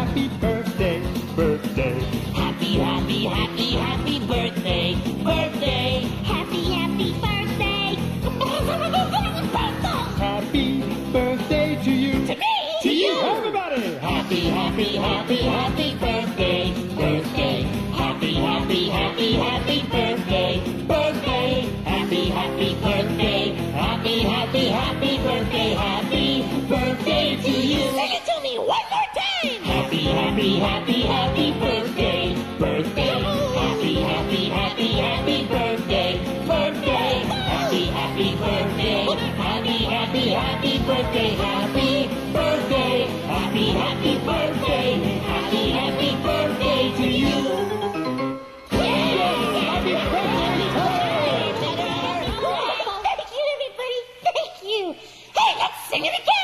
happy birthday, birthday. Happy, happy, happy, happy birthday, birthday. Happy, happy birthday. Happy birthday to you. To me. To you, everybody. Happy, happy, happy, happy birthday, birthday. Happy, happy, happy, happy birthday, birthday. Happy, happy birthday. Happy, happy, happy birthday. Happy birthday to you. Sing it to me one more time. Happy, happy, happy, happy birthday, birthday. Happy, happy, happy, happy birthday, birthday. Happy, happy birthday. Happy, happy, happy birthday. Happy birthday. Happy, happy birthday. Happy, happy birthday to you. Happy birthday. Thank you, everybody. Thank you. Hey, let's sing it again.